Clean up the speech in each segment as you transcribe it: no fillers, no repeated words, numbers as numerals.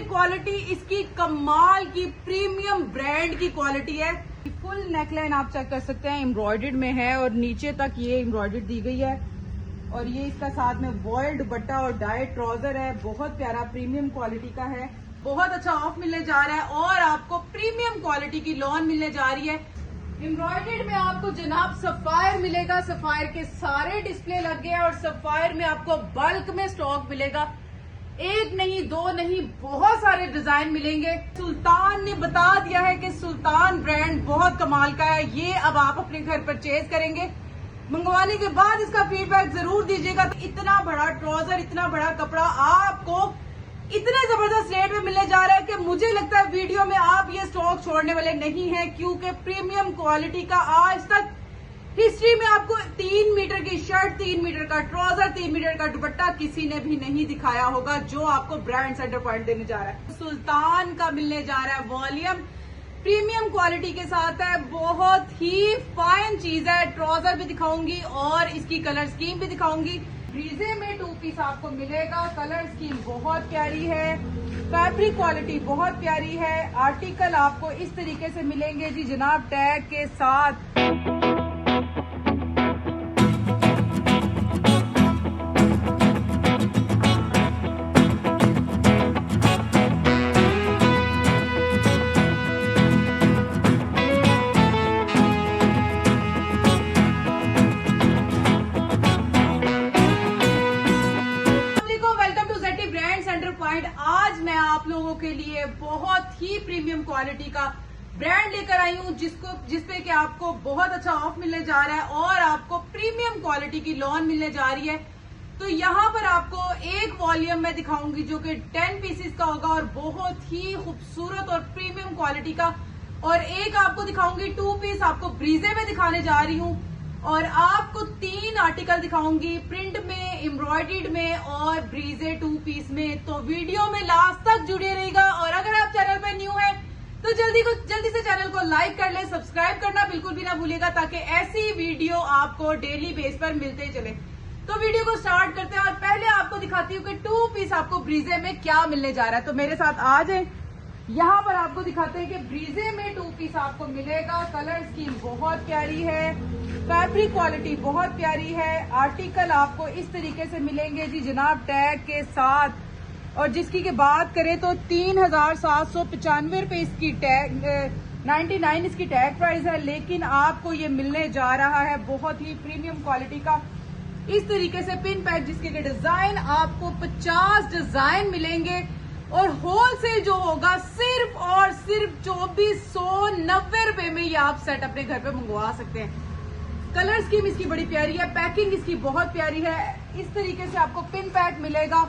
Fabric quality इसकी कमाल की प्रीमियम ब्रांड की क्वालिटी है। फुल नेकलाइन आप चेक कर सकते हैं, एम्ब्रॉयडर्ड में है और नीचे तक ये एम्ब्रॉयडर्ड दी गई है। और ये इसका साथ में वॉयल दुपट्टा और डाई ट्राउजर है, बहुत प्यारा प्रीमियम क्वालिटी का है। बहुत अच्छा ऑफ मिलने जा रहा है और आपको प्रीमियम क्वालिटी की लॉन मिलने जा रही है। एम्ब्रॉयडर्ड में आपको जनाब सफायर मिलेगा, सफायर के सारे डिस्प्ले लग गए और सफायर में आपको बल्क में स्टॉक मिलेगा। एक नहीं दो नहीं बहुत सारे डिजाइन मिलेंगे। सुल्तान ने बता दिया है कि सुल्तान ब्रांड बहुत कमाल का है। ये अब आप अपने घर परचेज करेंगे, मंगवाने के बाद इसका फीडबैक जरूर दीजिएगा। इतना बड़ा ट्राउजर, इतना बड़ा कपड़ा आपको इतने जबरदस्त रेट में मिलने जा रहा है कि मुझे लगता है वीडियो में आप ये स्टॉक छोड़ने वाले नहीं हैं, क्योंकि प्रीमियम क्वालिटी का आज तक हिस्ट्री में आपको 3 मीटर की शर्ट, 3 मीटर का ट्राउजर, 3 मीटर का दुपट्टा किसी ने भी नहीं दिखाया होगा जो आपको ब्रांड सेंटर पॉइंट देने जा रहा है। सुल्तान का मिलने जा रहा है वॉल्यूम, प्रीमियम क्वालिटी के साथ है, बहुत ही फाइन चीज है। ट्राउजर भी दिखाऊंगी और इसकी कलर स्कीम भी दिखाऊंगी। ब्रीजे में 2 पीस आपको मिलेगा, कलर स्कीम बहुत प्यारी है, फैब्रिक क्वालिटी बहुत प्यारी है। आर्टिकल आपको इस तरीके से मिलेंगे जी जनाब, टैग के साथ। आज मैं आप लोगों के लिए बहुत ही प्रीमियम क्वालिटी का ब्रांड लेकर आई हूं, जिसपे कि आपको बहुत अच्छा ऑफ मिलने जा रहा है और आपको प्रीमियम क्वालिटी की लॉन मिलने जा रही है। तो यहाँ पर आपको एक वॉल्यूम में दिखाऊंगी जो कि 10 पीसेस का होगा और बहुत ही खूबसूरत और प्रीमियम क्वालिटी का, और एक आपको दिखाऊंगी 2 पीस आपको ब्रीजे में दिखाने जा रही हूँ, और आपको 3 आर्टिकल दिखाऊंगी प्रिंट में, एम्ब्रॉयडर्ड में और ब्रीजे 2 पीस में। तो वीडियो में लास्ट तक जुड़े रहेगा। और अगर आप चैनल पे न्यू है तो जल्दी से चैनल को लाइक कर ले, सब्सक्राइब करना बिल्कुल भी ना भूलिएगा, ताकि ऐसी वीडियो आपको डेली बेस पर मिलते चले। तो वीडियो को स्टार्ट करते हैं और पहले आपको दिखाती हूँ कि 2 पीस आपको ब्रीजे में क्या मिलने जा रहा है। तो मेरे साथ आ जाए, यहाँ पर आपको दिखाते हैं कि ब्रीजे में 2 पीस आपको मिलेगा। कलर स्कीम बहुत प्यारी है, फैब्रिक क्वालिटी बहुत प्यारी है। आर्टिकल आपको इस तरीके से मिलेंगे जी जनाब, टैग के साथ। और जिसकी की बात करें तो 3795 रुपए इसकी टैग, 99 इसकी टैग प्राइस है, लेकिन आपको ये मिलने जा रहा है बहुत ही प्रीमियम क्वालिटी का। इस तरीके से पिन पैक, जिसके डिजाइन आपको 50 डिजाइन मिलेंगे और होलसेल जो होगा सिर्फ और सिर्फ 2490 रुपए में ये आप सेट अपने घर पे मंगवा सकते हैं। कलर स्कीम इसकी बड़ी प्यारी है, पैकिंग इसकी बहुत प्यारी है। इस तरीके से आपको पिन पैक मिलेगा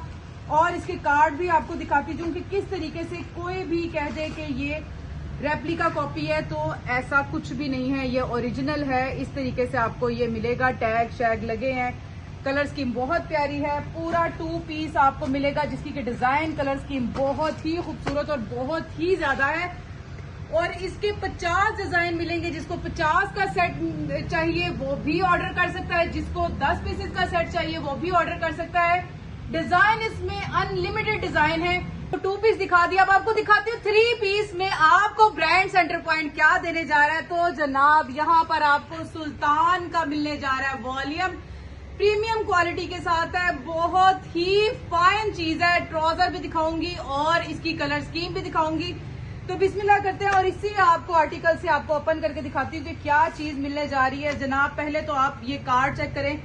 और इसके कार्ड भी आपको दिखाती हूँ कि किस तरीके से कोई भी कह दे कि ये रेप्लिका कॉपी है, तो ऐसा कुछ भी नहीं है, ये ओरिजिनल है। इस तरीके से आपको ये मिलेगा, टैग शैग लगे हैं। कलर स्कीम बहुत प्यारी है, पूरा 2 पीस आपको मिलेगा, जिसकी कि डिजाइन कलर स्कीम बहुत ही खूबसूरत और बहुत ही ज्यादा है। और इसके 50 डिजाइन मिलेंगे। जिसको 50 का सेट चाहिए वो भी ऑर्डर कर सकता है, जिसको 10 पीसेस का सेट चाहिए वो भी ऑर्डर कर सकता है। डिजाइन इसमें अनलिमिटेड डिजाइन है। तो 2 पीस दिखा दिया, अब आपको दिखाती हूँ 3 पीस में आपको ब्रांड सेंटर पॉइंट क्या देने जा रहा है। तो जनाब यहाँ पर आपको सुल्तान का मिलने जा रहा है वॉल्यूम, प्रीमियम क्वालिटी के साथ है, बहुत ही फाइन चीज है। ट्राउजर भी दिखाऊंगी और इसकी कलर स्कीम भी दिखाऊंगी। तो बिस्मिल्लाह करते हैं और इसी आपको आर्टिकल से आपको ओपन करके दिखाती हूँ कि क्या चीज मिलने जा रही है। जनाब पहले तो आप ये कार्ड चेक करें,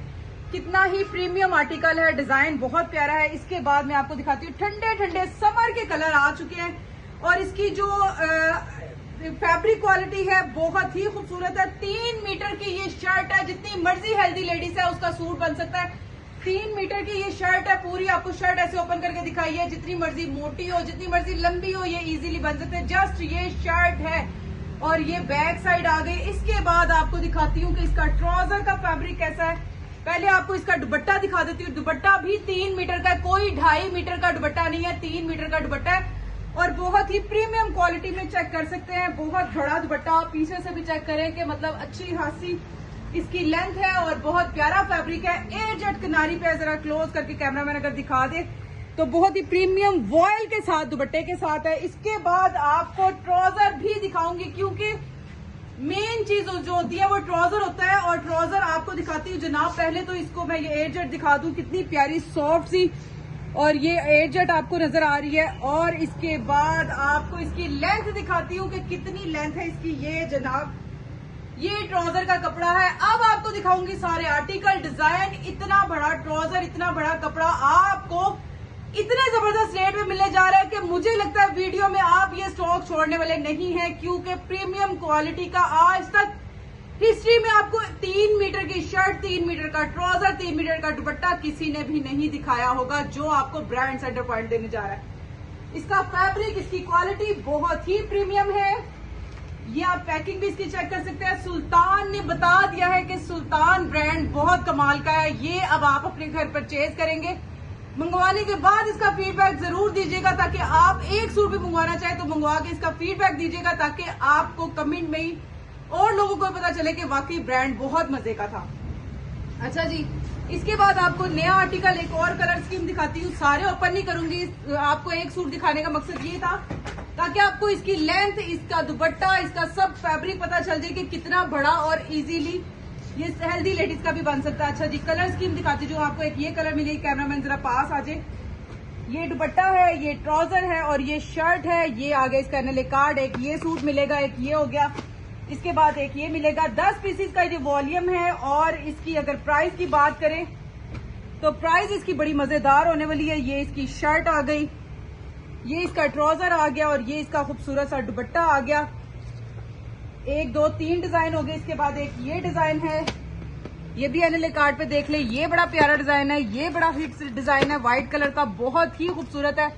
कितना ही प्रीमियम आर्टिकल है, डिजाइन बहुत प्यारा है। इसके बाद मैं आपको दिखाती हूँ ठंडे ठंडे समर के कलर आ चुके हैं और इसकी जो फैब्रिक क्वालिटी है बहुत ही खूबसूरत है। 3 मीटर की ये शर्ट है, जितनी मर्जी हेल्दी लेडीज है उसका सूट बन सकता है। 3 मीटर की ये शर्ट है पूरी, आपको शर्ट ऐसे ओपन करके दिखाई है, जितनी मर्जी मोटी हो, जितनी मर्जी लंबी हो, ये इजीली बन सकते हैं। जस्ट ये शर्ट है और ये बैक साइड आ गई। इसके बाद आपको दिखाती हूँ कि इसका ट्राउजर का फैब्रिक कैसा है। पहले आपको इसका दुपट्टा दिखा देती हूँ। दुपट्टा भी 3 मीटर का है, कोई 2.5 मीटर का दुपट्टा नहीं है, 3 मीटर का दुपट्टा है और बहुत ही प्रीमियम क्वालिटी में चेक कर सकते हैं। बहुत बड़ा दुपट्टा, आप पीछे से भी चेक करें कि मतलब अच्छी खासी इसकी लेंथ है और बहुत प्यारा फैब्रिक है। एयर जेट किनारी पे जरा क्लोज करके कैमरामैन अगर दिखा दे तो बहुत ही प्रीमियम वॉयल के साथ दुपट्टे के साथ है। इसके बाद आपको ट्राउजर भी दिखाऊंगी, क्योंकि मेन चीज जो होती है वो ट्राउजर होता है। और ट्राउजर आपको दिखाती हूँ जनाब। पहले तो इसको मैं ये एयर जट दिखा दूं, कितनी प्यारी सॉफ्ट सी, और ये एयर जट आपको नजर आ रही है। और इसके बाद आपको इसकी लेंथ दिखाती हूँ कि कितनी लेंथ है इसकी। ये जनाब ये ट्राउजर का कपड़ा है। अब आपको दिखाऊंगी सारे आर्टिकल, डिजाइन। इतना बड़ा ट्राउजर, इतना बड़ा कपड़ा आपको इतने जबरदस्त रेट में मिलने जा रहा है कि मुझे लगता है वीडियो में आप ये स्टॉक छोड़ने वाले नहीं हैं, क्योंकि प्रीमियम क्वालिटी का आज तक हिस्ट्री में आपको 3 मीटर की शर्ट, 3 मीटर का ट्राउजर, 3 मीटर का दुपट्टा किसी ने भी नहीं दिखाया होगा, जो आपको ब्रांड सेंटर पॉइंट देने जा रहा है। इसका फैब्रिक, इसकी क्वालिटी बहुत ही प्रीमियम है। ये आप पैकिंग भी इसकी चेक कर सकते हैं। सुल्तान ने बता दिया है कि सुल्तान ब्रांड बहुत कमाल का है। ये अब आप अपने घर परचेज करेंगे, मंगवाने के बाद इसका फीडबैक जरूर दीजिएगा, ताकि आप एक सूट भी मंगवाना चाहे तो मंगवा के इसका फीडबैक दीजिएगा, ताकि आपको कमेंट में ही और लोगों को पता चले कि वाकई ब्रांड बहुत मजे का था। अच्छा जी, इसके बाद आपको नया आर्टिकल, एक और कलर स्कीम दिखाती हूँ। सारे ओपन नहीं करूंगी, आपको एक सूट दिखाने का मकसद ये था ताकि आपको इसकी लेंथ, इसका दुपट्टा, इसका सब फैब्रिक पता चल जाए कि कितना बड़ा और इजीली ये हेल्दी लेडीज का भी बन सकता है। अच्छा जी, कलर स्कीम दिखाती हूँ आपको। एक ये कलर मिलेगी, कैमरामैन जरा पास आ जाए। ये दुपट्टा है, ये ट्राउजर है और ये शर्ट है। ये आगे इसका नले कार्ड, एक ये सूट मिलेगा, एक ये हो गया। इसके बाद एक ये मिलेगा। 10 पीसेस का ये वॉल्यूम है। और इसकी अगर प्राइस की बात करें तो प्राइस इसकी बड़ी मजेदार होने वाली है। ये इसकी शर्ट आ गई, ये इसका ट्राउजर आ गया और ये इसका खूबसूरत सा दुपट्टा आ गया। 1 2 3 डिजाइन हो गए। इसके बाद एक ये डिजाइन है, ये भी एनएलए कार्ड पे देख ले। ये बड़ा प्यारा डिजाइन है, ये बड़ा हिट डिजाइन है, व्हाइट कलर का, बहुत ही खूबसूरत है।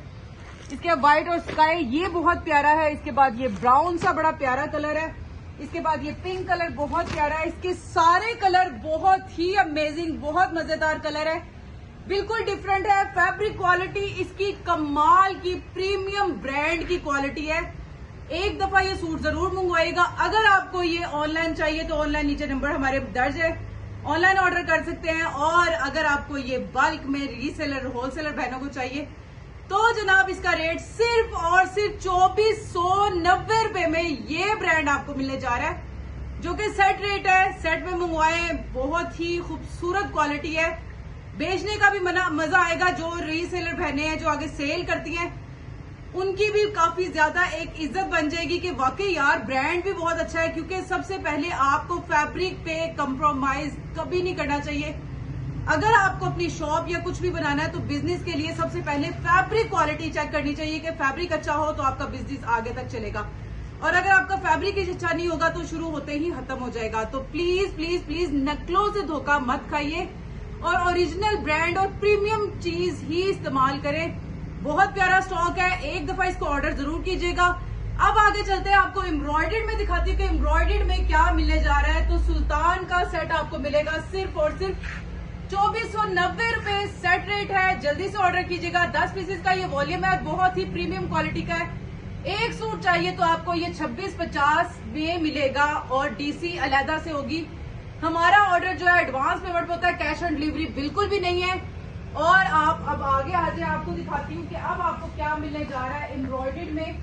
इसके बाद व्हाइट और स्काई, ये बहुत प्यारा है। इसके बाद ये ब्राउन सा बड़ा प्यारा कलर है। इसके बाद ये पिंक कलर बहुत प्यारा है। इसके सारे कलर बहुत ही अमेजिंग, बहुत मजेदार कलर है, बिल्कुल डिफरेंट है। फैब्रिक क्वालिटी इसकी कमाल की प्रीमियम ब्रांड की क्वालिटी है। एक दफा ये सूट जरूर मंगवाइएगा। अगर आपको ये ऑनलाइन चाहिए तो ऑनलाइन नीचे नंबर हमारे दर्ज है, ऑनलाइन ऑर्डर कर सकते हैं। और अगर आपको ये बल्क में रीसेलर, होलसेलर बहनों को चाहिए तो जनाब इसका रेट सिर्फ और सिर्फ 2490 रुपए में ये ब्रांड आपको मिलने जा रहा है, जो कि सेट रेट है। सेट में मंगवाए, बहुत ही खूबसूरत क्वालिटी है। बेचने का भी मजा आएगा। जो रीसेलर बहनें हैं, जो आगे सेल करती हैं, उनकी भी काफी ज्यादा एक इज्जत बन जाएगी कि वाकई यार ब्रांड भी बहुत अच्छा है। क्योंकि सबसे पहले आपको फैब्रिक पे कंप्रोमाइज कभी नहीं करना चाहिए। अगर आपको अपनी शॉप या कुछ भी बनाना है तो बिजनेस के लिए सबसे पहले फैब्रिक क्वालिटी चेक करनी चाहिए कि फैब्रिक अच्छा हो तो आपका बिजनेस आगे तक चलेगा। और अगर आपका फैब्रिक अच्छा नहीं होगा तो शुरू होते ही खत्म हो जाएगा। तो प्लीज प्लीज प्लीज नकलों से धोखा मत खाइए और ओरिजिनल ब्रांड और प्रीमियम चीज ही इस्तेमाल करें। बहुत प्यारा स्टॉक है, एक दफा इसको ऑर्डर जरूर कीजिएगा। अब आगे चलते हैं, आपको एम्ब्रॉयडर्ड में दिखाती हूँ कि एम्ब्रॉयडर्ड में क्या मिलने जा रहा है। तो सुल्तान का सेट आपको मिलेगा सिर्फ और सिर्फ 2490 रुपए सेट रेट है। जल्दी से ऑर्डर कीजिएगा। 10 पीसेस का ये वॉल्यूम है, बहुत ही प्रीमियम क्वालिटी का है। एक सूट चाहिए तो आपको ये 2650 में मिलेगा और डीसी अलहदा से होगी। हमारा ऑर्डर जो है एडवांस पेमेंट पे होता है, कैश ऑन डिलीवरी बिल्कुल भी नहीं है। और आप अब आगे आ जाए, आपको दिखाती हूँ कि अब आपको क्या मिलने जा रहा है एम्ब्रॉयडर्ड में।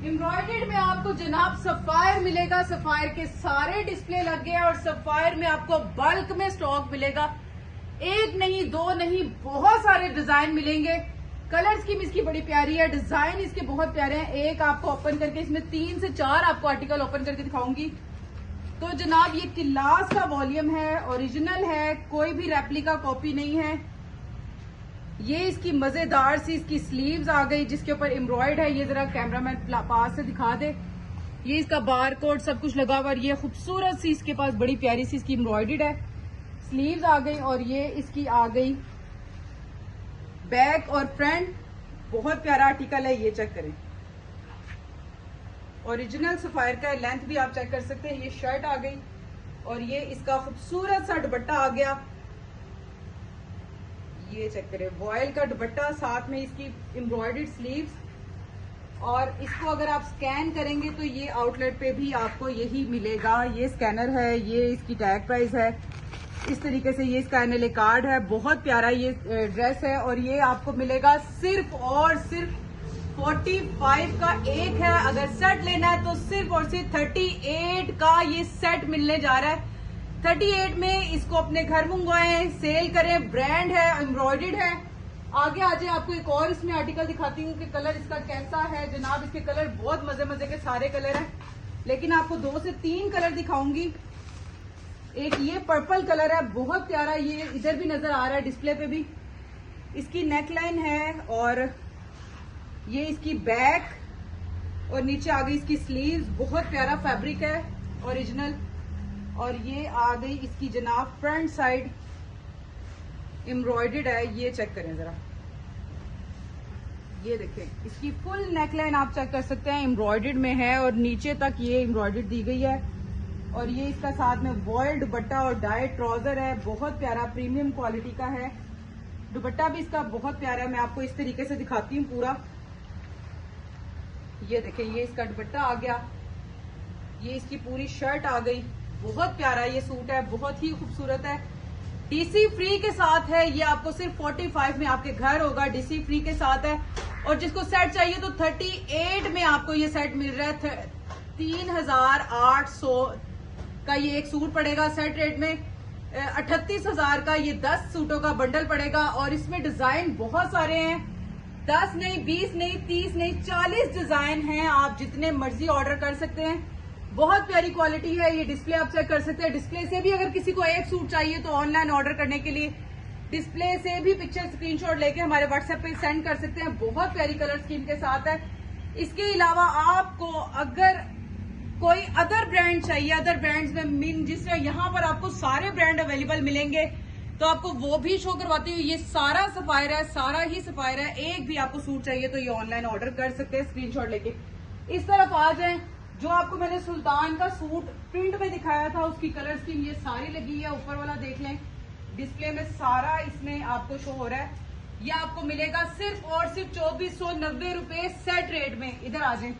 एम्ब्रॉयडर्ड में आपको जनाब सफायर मिलेगा। सफायर के सारे डिस्प्ले लग गए और सफायर में आपको बल्क में स्टॉक मिलेगा। एक नहीं, दो नहीं, बहुत सारे डिजाइन मिलेंगे। कलर स्कीम इसकी बड़ी प्यारी है, डिजाइन इसके बहुत प्यारे हैं। एक आपको ओपन करके, इसमें 3 से 4 आपको आर्टिकल ओपन करके दिखाऊंगी। तो जनाब ये क्लास का वॉल्यूम है, ओरिजिनल है, कोई भी रेप्लिका कॉपी नहीं है। ये इसकी मजेदार सी इसकी स्लीव्स आ गई जिसके ऊपर एम्ब्रॉयड है। ये जरा कैमरामैन पास से दिखा दे। ये इसका बार कोड सब कुछ लगा हुआ। ये खूबसूरत सी इसके पास बड़ी प्यारी सी इसकी एम्ब्रॉयडर्ड है। स्लीव्स आ गई और ये इसकी आ गई बैक और फ्रंट। बहुत प्यारा आर्टिकल है, ये चेक करें। ओरिजिनल सफायर का लेंथ भी आप चेक कर सकते हैं। ये शर्ट आ गई और ये इसका खूबसूरत सा दुपट्टा आ गया। ये चेक करें, वॉयल का दुपट्टा, साथ में इसकी एम्ब्रॉयडर्ड स्लीव्स। और इसको अगर आप स्कैन करेंगे तो ये आउटलेट पे भी आपको यही मिलेगा। ये स्कैनर है, ये इसकी टैग प्राइस है। इस तरीके से ये इसका एनएलए कार्ड है। बहुत प्यारा ये ड्रेस है और ये आपको मिलेगा सिर्फ और सिर्फ 45 का एक है। अगर सेट लेना है तो सिर्फ और सिर्फ 38 का ये सेट मिलने जा रहा है। 38 में इसको अपने घर मंगवाएं, सेल करें। ब्रांड है, एम्ब्रॉयडर्ड है। आगे आ जाए, आपको एक और इसमें आर्टिकल दिखाती हूँ कि कलर इसका कैसा है। जनाब इसके कलर बहुत मजे मजे के सारे कलर हैं, लेकिन आपको 2 से 3 कलर दिखाऊंगी। एक ये पर्पल कलर है, बहुत प्यारा, ये इधर भी नजर आ रहा है डिस्प्ले पे भी। इसकी नेकलाइन है और ये इसकी बैक और नीचे आ गई इसकी स्लीव्स। बहुत प्यारा फैब्रिक है, ओरिजिनल। और ये आ गई इसकी जनाब फ्रंट साइड, एम्ब्रॉयडर्ड है। ये चेक करें जरा, ये देखें इसकी फुल नेकलाइन आप चेक कर सकते हैं, एम्ब्रॉयडर्ड में है और नीचे तक ये एम्ब्रॉयडर्ड दी गई है। और ये इसका साथ में वॉयल दुपट्टा और डाई ट्राउजर है। बहुत प्यारा प्रीमियम क्वालिटी का है। दुपट्टा भी इसका बहुत प्यारा है। मैं आपको इस तरीके से दिखाती हूँ पूरा। ये देखें, ये इसका दुपट्टा आ गया, ये इसकी पूरी शर्ट आ गई। बहुत प्यारा ये सूट है, बहुत ही खूबसूरत है। डीसी फ्री के साथ है। ये आपको सिर्फ 45 में आपके घर होगा, डीसी फ्री के साथ है। और जिसको सेट चाहिए तो 38 में आपको ये सेट मिल रहा है। 3800 का ये एक सूट पड़ेगा सेट रेट में। 38,000 का ये 10 सूटों का बंडल पड़ेगा। और इसमें डिजाइन बहुत सारे हैं, 10 नहीं, 20 नहीं, 30 नहीं, 40 डिजाइन हैं। आप जितने मर्जी ऑर्डर कर सकते हैं। बहुत प्यारी क्वालिटी है। ये डिस्प्ले आप चेक कर सकते हैं। डिस्प्ले से भी अगर किसी को एक सूट चाहिए तो ऑनलाइन ऑर्डर करने के लिए डिस्प्ले से भी पिक्चर स्क्रीनशॉट लेके हमारे व्हाट्सएप पे सेंड कर सकते हैं। बहुत प्यारी कलर स्कीम के साथ है। इसके अलावा आपको अगर कोई अदर ब्रांड चाहिए, अदर ब्रांड्स में जिस तरह यहाँ पर आपको सारे ब्रांड अवेलेबल मिलेंगे, तो आपको वो भी शो करवाती हूँ। ये सारा सफायर है, सारा ही सफायर है। एक भी आपको सूट चाहिए तो ये ऑनलाइन ऑर्डर कर सकते हैं स्क्रीनशॉट लेके। इस तरफ आ जाए, जो आपको मैंने सुल्तान का सूट प्रिंट में दिखाया था उसकी कलर स्कीम ये सारी लगी है। ऊपर वाला देख लें, डिस्प्ले में सारा इसमें आपको शो हो रहा है। ये आपको मिलेगा सिर्फ और सिर्फ 2490 रुपए सेट रेट में। इधर आ जाए,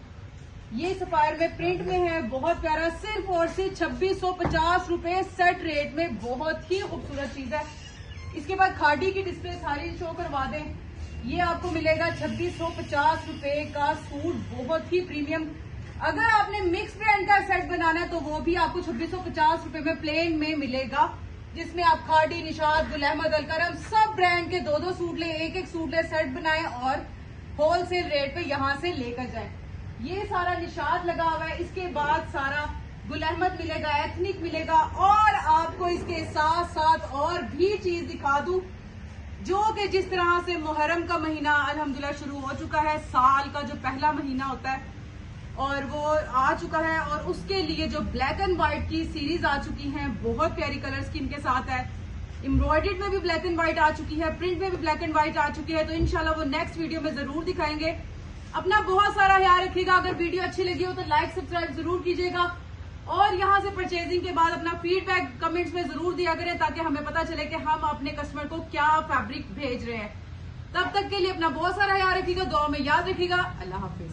ये सफायर में प्रिंट में है, बहुत प्यारा, सिर्फ और सिर्फ 2650 रुपए सेट रेट में। बहुत ही खूबसूरत चीज है। इसके बाद खादी की डिस्प्ले सारी शो करवा दें। ये आपको मिलेगा 2650 रुपए का सूट, बहुत ही प्रीमियम। अगर आपने मिक्स ब्रांड का सेट बनाना है तो वो भी आपको 2650 रुपए में प्लेन में मिलेगा, जिसमें आप खादी, निशाद, गुल अहमद, अलकरम सब ब्रांड के 2-2 सूट ले, एक सूट ले, सेट बनाएं और होलसेल रेट पे यहाँ से लेकर जाएं। ये सारा निशाद लगा हुआ है। इसके बाद सारा गुल अहमद मिलेगा, एथनिक मिलेगा। और आपको इसके साथ साथ और भी चीज दिखा दूं, जो कि जिस तरह से मुहर्रम का महीना अल्हम्दुलिल्लाह शुरू हो चुका है, साल का जो पहला महीना होता है और वो आ चुका है। और उसके लिए जो ब्लैक एंड व्हाइट की सीरीज आ चुकी हैं, बहुत प्यारी कलर स्कीम के साथ है। एम्ब्रॉयडर्ड में भी ब्लैक एंड व्हाइट आ चुकी है, प्रिंट में भी ब्लैक एंड व्हाइट आ चुकी है। तो इंशाल्लाह वो नेक्स्ट वीडियो में जरूर दिखाएंगे। अपना बहुत सारा ख्याल रखिएगा। अगर वीडियो अच्छी लगी हो तो लाइक सब्सक्राइब जरूर कीजिएगा। और यहाँ से परचेजिंग के बाद अपना फीडबैक कमेंट्स में जरूर दिया करें, ताकि हमें पता चले कि हम अपने कस्टमर को क्या फैब्रिक भेज रहे हैं। तब तक के लिए अपना बहुत सारा ख्याल रखिएगा, दुआ में याद रखिएगा। अल्लाह हाफिज।